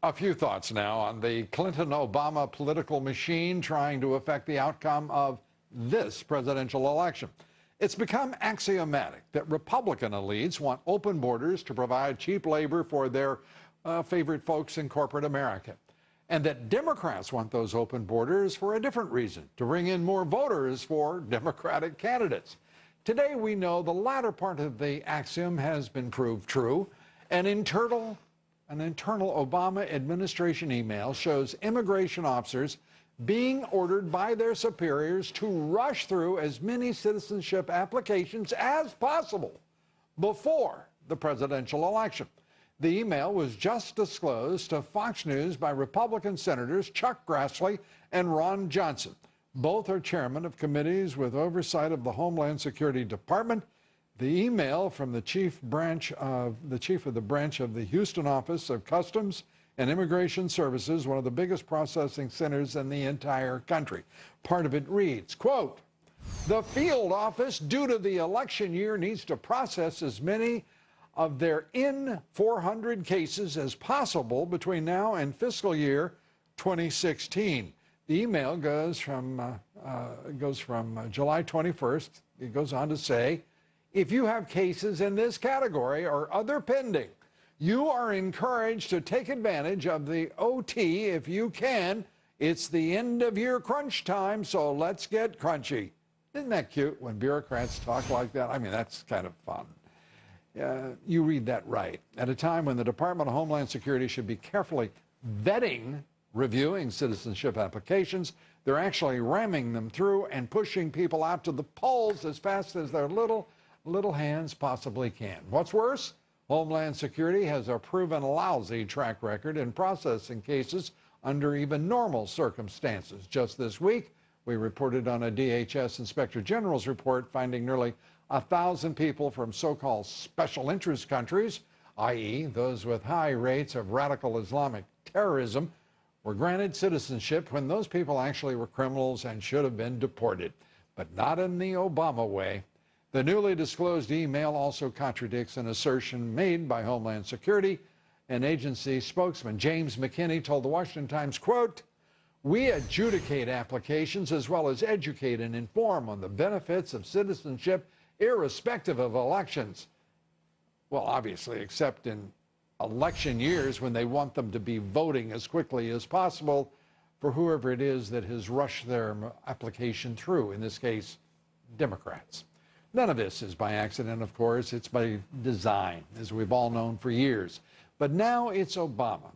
A few thoughts now on the Clinton-Obama political machine trying to affect the outcome of this presidential election. It's become axiomatic that Republican elites want open borders to provide cheap labor for their favorite folks in corporate America, and that Democrats want those open borders for a different reason, to bring in more voters for Democratic candidates. Today we know the latter part of the axiom has been proved true. An internal Obama administration email shows immigration officers being ordered by their superiors to rush through as many citizenship applications as possible before the presidential election. The email was just disclosed to Fox News by Republican Senators Chuck Grassley and Ron Johnson. Both are chairmen of committees with oversight of the Homeland Security Department. The email from the chief of the branch of the Houston Office of Customs and Immigration Services, one of the biggest processing centers in the entire country. Part of it reads, quote, "The field office, due to the election year, needs to process as many of their N-400 cases as possible between now and fiscal year 2016. The email goes from July 21st. It goes on to say, if you have cases in this category or other pending, you are encouraged to take advantage of the OT if you can. It's the end of year crunch time, so let's get crunchy." Isn't that cute when bureaucrats talk like that? I mean, that's kind of fun. You read that right. At a time when the Department of Homeland Security should be carefully reviewing citizenship applications, they're actually ramming them through and pushing people out to the polls as fast as their little hands possibly can. What's worse, Homeland Security has a proven lousy track record in processing cases under even normal circumstances. Just this week, we reported on a DHS Inspector General's report finding nearly 1,000 people from so-called special interest countries, i.e. those with high rates of radical Islamic terrorism, were granted citizenship when those people actually were criminals and should have been deported. But not in the Obama way. The newly disclosed email also contradicts an assertion made by Homeland Security. An agency spokesman, James McKinney, told the Washington Times, quote, "We adjudicate applications as well as educate and inform on the benefits of citizenship irrespective of elections." Well, obviously, except in election years when they want them to be voting as quickly as possible for whoever it is that has rushed their application through, in this case, Democrats. None of this is by accident, of course. It's by design, as we've all known for years. But now it's Obama.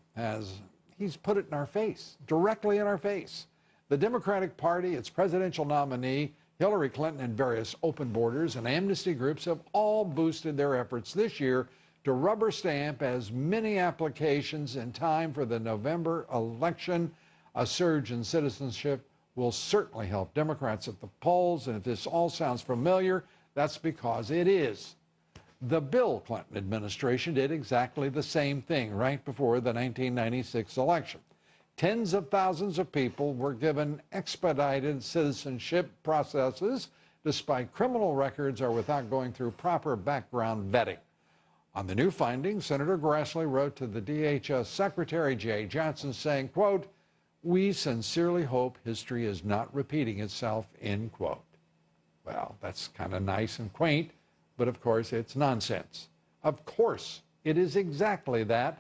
He's put it in our face, directly in our face. The Democratic Party, its presidential nominee, Hillary Clinton, and various open borders and amnesty groups have all boosted their efforts this year to rubber stamp as many applications in time for the November election. A surge in citizenship will certainly help Democrats at the polls, and if this all sounds familiar, that's because it is. The Bill Clinton administration did exactly the same thing right before the 1996 election. Tens of thousands of people were given expedited citizenship processes despite criminal records or without going through proper background vetting. On the new findings, Senator Grassley wrote to the DHS Secretary Jeh Johnson saying, quote, "We sincerely hope history is not repeating itself," end quote. Well, that's kind of nice and quaint, but of course it's nonsense. Of course it is exactly that.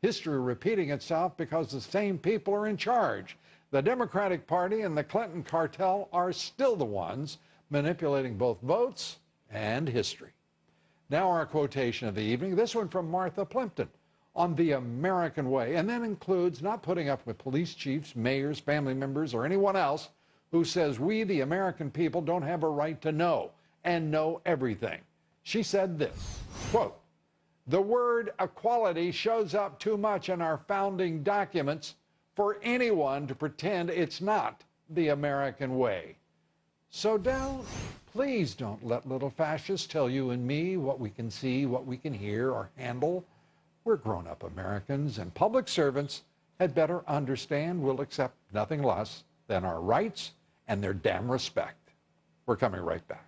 History repeating itself because the same people are in charge. The Democratic Party and the Clinton cartel are still the ones manipulating both votes and history. Now our quotation of the evening, this one from Martha Plimpton on the American way, and that includes not putting up with police chiefs, mayors, family members, or anyone else who says we, the American people, don't have a right to know and know everything. She said this, quote, "The word equality shows up too much in our founding documents for anyone to pretend it's not the American way. So please don't let little fascists tell you and me what we can see, what we can hear or handle. We're grown-up Americans, and public servants had better understand we'll accept nothing less than our rights and their damn respect." We're coming right back.